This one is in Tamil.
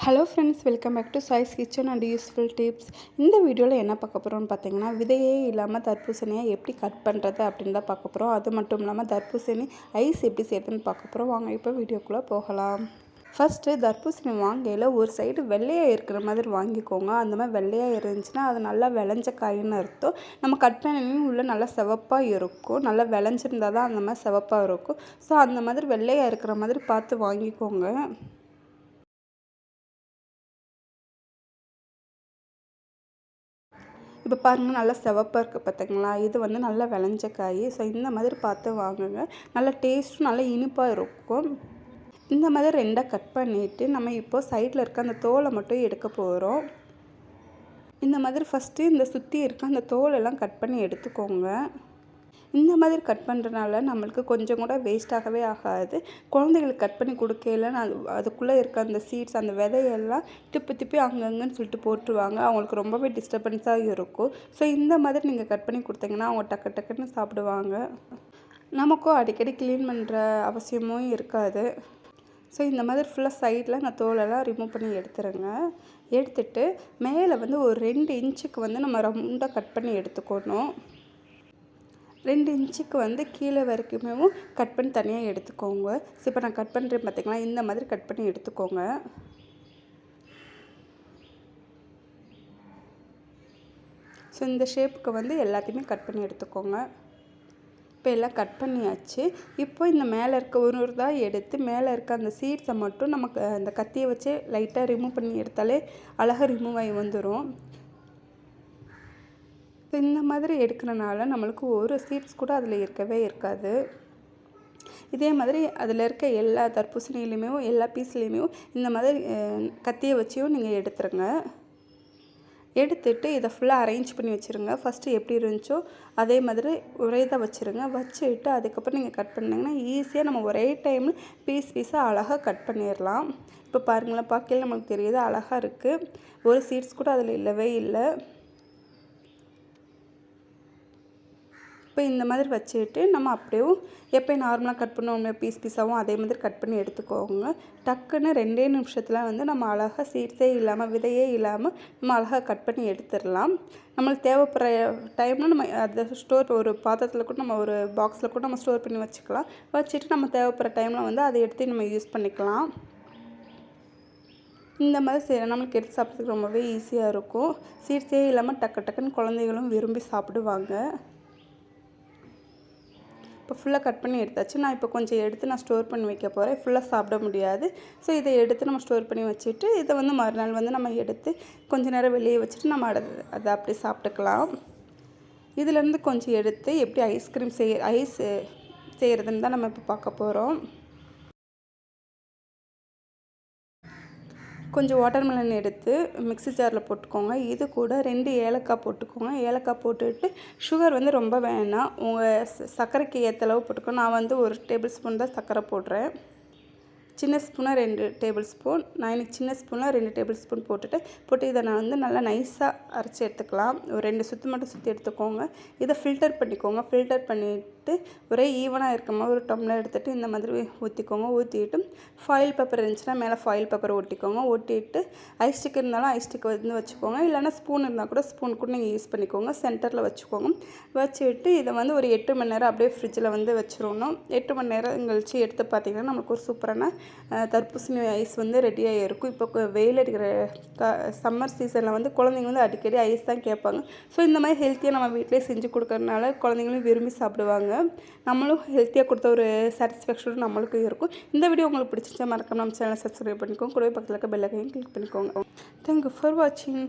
Hello friends, welcome back to choice kitchen and useful tips. இந்த வீடியோவில் என்ன பார்க்க போகிறோம்னு பார்த்தீங்கன்னா, விதையே இல்லாமல் தர்பூசணியை எப்படி கட் பண்ணுறது அப்படின்னு தான் பார்க்க போகிறோம். அது மட்டும் இல்லாமல் தர்பூசணி ஐஸ் எப்படி செய்யறதுன்னு பார்க்க போகிறோம். வாங்க இப்போ வீடியோக்குள்ளே போகலாம். ஃபஸ்ட்டு தர்பூசணி வாங்கையில் ஒரு சைடு வெள்ளையாக இருக்கிற மாதிரி வாங்கிக்கோங்க. அந்த மாதிரி வெள்ளையாக இருந்துச்சுன்னா அது நல்லா விளைஞ்ச காயின்னு அர்த்தம். நம்ம கட் பண்ணியும் உள்ளே நல்லா சிவப்பாக இருக்கும். நல்லா விளைஞ்சிருந்தால் தான் அந்த மாதிரி சிவப்பாக இருக்கும். ஸோ அந்த மாதிரி வெள்ளையாக இருக்கிற மாதிரி பார்த்து வாங்கிக்கோங்க. இப்போ பாருங்கள், நல்லா சிவப்பாக இருக்குது பார்த்திங்களா. இது வந்து நல்லா விளைஞ்ச காய். ஸோ இந்த மாதிரி பார்த்து வாங்குங்க. நல்லா டேஸ்ட்டும் நல்லா இனிப்பாக இருக்கும். இந்த மாதிரி ரெண்டாக கட் பண்ணிவிட்டு நம்ம இப்போது சைடில் இருக்க அந்த தோலை மட்டும் எடுக்க போகிறோம். இந்த மாதிரி ஃபஸ்ட்டு இந்த சுற்றி இருக்க அந்த தோலெல்லாம் கட் பண்ணி எடுத்துக்கோங்க. இந்த மாதிரி கட் பண்ணுறதுனால நம்மளுக்கு கொஞ்சம் கூட வேஸ்ட்டாகவே ஆகாது. குழந்தைகளுக்கு கட் பண்ணி கொடுக்கையில அதுக்குள்ளே இருக்க அந்த சீட்ஸ், அந்த விதையெல்லாம் திப்பி அங்கங்கன்னு சொல்லிட்டு போட்டுருவாங்க. அவங்களுக்கு ரொம்பவே டிஸ்டர்பன்ஸாக இருக்கும். ஸோ இந்த மாதிரி நீங்கள் கட் பண்ணி கொடுத்தீங்கன்னா அவங்க டக்குன்னு சாப்பிடுவாங்க. நமக்கும் அடிக்கடி க்ளீன் பண்ணுற அவசியமும் இருக்காது. ஸோ இந்த மாதிரி ஃபுல்லாக சைடில் அந்த தோலெல்லாம் ரிமூவ் பண்ணி எடுத்துருங்க. எடுத்துட்டு மேலே வந்து ஒரு 2 இன்ச்சுக்கு வந்து நம்ம ரவுண்டாக கட் பண்ணி எடுத்துக்கணும். 2 இன்ச்சுக்கு வந்து கீழே வரைக்குமே கட் பண்ணி தனியாக எடுத்துக்கோங்க. ஸோ இப்போ நான் கட் பண்ணுறேன் பார்த்திங்களா, இந்த மாதிரி கட் பண்ணி எடுத்துக்கோங்க. ஸோ இந்த ஷேப்புக்கு வந்து எல்லாத்தையுமே கட் பண்ணி எடுத்துக்கோங்க. இப்போ எல்லாம் கட் பண்ணியாச்சு. இப்போ இந்த மேலே இருக்க ஒரு தான் எடுத்து மேலே இருக்க அந்த சீட்ஸை மட்டும் நமக்கு அந்த கத்தியை வச்சு லைட்டாக ரிமூவ் பண்ணி எடுத்தாலே அழகாக ரிமூவ் ஆகி வந்துடும். இந்த மாதிரி எடுக்கிறனால நம்மளுக்கு ஒரு சீட்ஸ் கூட அதில் இருக்கவே இருக்காது. இதே மாதிரி அதில் இருக்க எல்லா தர்பூசணிலையுமே எல்லா பீஸ்லேயுமே இந்த மாதிரி கத்தியை வச்சியும் நீங்கள் எடுத்துருங்க. எடுத்துட்டு இதை ஃபுல்லாக அரேஞ்ச் பண்ணி வச்சுருங்க. ஃபஸ்ட்டு எப்படி இருந்துச்சோ அதே மாதிரி ஒரே தான் வச்சுருங்க. வச்சுட்டு அதுக்கப்புறம் நீங்கள் கட் பண்ணிங்கன்னா ஈஸியாக நம்ம ஒரே டைமில் பீஸாக அழகாக கட் பண்ணிடலாம். இப்போ பாருங்களேன், பார்க்கையில நம்மளுக்கு தெரியுது அழகாக இருக்குது. ஒரு சீட்ஸ் கூட அதில் இல்லவே இல்லை. இப்போ இந்த மாதிரி வச்சுட்டு நம்ம அப்படியே எப்போயும் நார்மலாக கட் பண்ணுவோம் பீஸாகவும் அதே மாதிரி கட் பண்ணி எடுத்துக்கோங்க. டக்குன்னு 2 நிமிஷத்தில் வந்து நம்ம அழகாக சீட்ஸே இல்லாமல் விதையே இல்லாமல் நம்ம அழகாக கட் பண்ணி எடுத்துடலாம். நம்மளுக்கு தேவைப்படுற டைமில் நம்ம அதை ஸ்டோர் ஒரு பாத்திரத்தில் கூட நம்ம ஒரு பாக்ஸில் கூட நம்ம ஸ்டோர் பண்ணி வச்சுக்கலாம். வச்சுட்டு நம்ம தேவைப்படுற டைமில் வந்து அதை எடுத்து நம்ம யூஸ் பண்ணிக்கலாம். இந்த மாதிரி செய்ய நம்மளுக்கு எடுத்து சாப்பிட்றதுக்கு ரொம்பவே ஈஸியாக இருக்கும். சீட்ஸே இல்லாமல் டக்குன்னு குழந்தைகளும் விரும்பி சாப்பிடுவாங்க. இப்போ ஃபுல்லாக கட் பண்ணி எடுத்தாச்சு. நான் இப்போ கொஞ்சம் எடுத்து நான் ஸ்டோர் பண்ணி வைக்க போகிறேன். ஃபுல்லாக சாப்பிட முடியாது. ஸோ இதை எடுத்து நம்ம ஸ்டோர் பண்ணி வச்சுட்டு இதை வந்து மறுநாள் வந்து நம்ம எடுத்து கொஞ்சம் நேரம் வெளியே வச்சுட்டு நம்ம அதை அப்படியே சாப்பிட்டுக்கலாம். இதுலேருந்து கொஞ்சம் எடுத்து எப்படி ஐஸ்கிரீம் ஐஸ் செய்கிறதுன்னு தான் நம்ம இப்போ பார்க்க போகிறோம். கொஞ்சம் வாட்டர்மெலன் எடுத்து மிக்ஸி ஜாரில் போட்டுக்கோங்க. இது கூட 2 ஏலக்காய் போட்டுக்கோங்க. ஏலக்காய் போட்டுட்டு சுகர் வந்து ரொம்ப வேணாம், உங்கள் சர்க்கரைக்கு ஏற்ற அளவு போட்டுக்கோங்க. நான் வந்து 1 டேபிள் ஸ்பூன் தான் சர்க்கரை போடுறேன். சின்ன ஸ்பூனாக 2 டேபிள் ஸ்பூன். நான் இன்றைக்கி சின்ன ஸ்பூனாக 2 டேபிள் ஸ்பூன் போட்டு இதை நான் வந்து நல்லா நைஸாக அரைச்சி எடுத்துக்கலாம். ஒரு 2 சுற்று மட்டும் சுற்றி எடுத்துக்கோங்க. இதை ஃபில்டர் பண்ணிக்கோங்க. ஃபில்டர் பண்ணிவிட்டு ஒரே ஈவனாக இருக்க மாதிரி ஒரு டம்ளர் எடுத்துகிட்டு இந்த மாதிரி ஊற்றிக்கோங்க. ஊற்றிட்டு ஃபாயில் பேப்பர் இருந்துச்சுன்னா மேலே ஃபாயில் பேப்பர் ஒட்டிக்கோங்க. ஒட்டிட்டு ஐஸ் ஸ்டிக் இருந்தாலும் ஐஸ் ஸ்டிக் வந்து வச்சுக்கோங்க. இல்லைனா ஸ்பூன் இருந்தால் கூட ஸ்பூன் கூட நீங்கள் யூஸ் பண்ணிக்கோங்க. சென்டரில் வச்சுக்கோங்க. வச்சுட்டு இதை வந்து ஒரு 8 மணி நேரம் அப்படியே ஃப்ரிட்ஜில் வந்து வச்சிடணும். 8 மணி நேரம் கழிச்சு எடுத்து பார்த்திங்கன்னா நம்மளுக்கு ஒரு சூப்பரான தர்பூசணி ஐஸ் வந்து ரெடியாக இருக்கும். இப்போ வெயில் அடிக்கிற சம்மர் சீசனில் வந்து குழந்தைங்க வந்து அடிக்கடி ஐஸ் தான் கேட்பாங்க. ஸோ இந்த மாதிரி ஹெல்த்தியாக நம்ம வீட்டிலே செஞ்சு கொடுக்கறதுனால குழந்தைங்களும் விரும்பி சாப்பிடுவாங்க. நம்மளும் ஹெல்த்தியாக கொடுத்த ஒரு சாட்டிஸ்ஃபேக்ஷனும் நம்மளுக்கும் இருக்கும். இந்த வீடியோ உங்களுக்கு பிடிச்சிச்சா மறக்காம நம்ம சேனலை சப்ஸ்கிரைப் பண்ணிக்கோங்க. கூடவே பக்கத்தில் இருக்க பெல் ஐகானையும் கிளிக் பண்ணிக்கோங்க. தேங்க்யூ ஃபார் வாட்சிங்.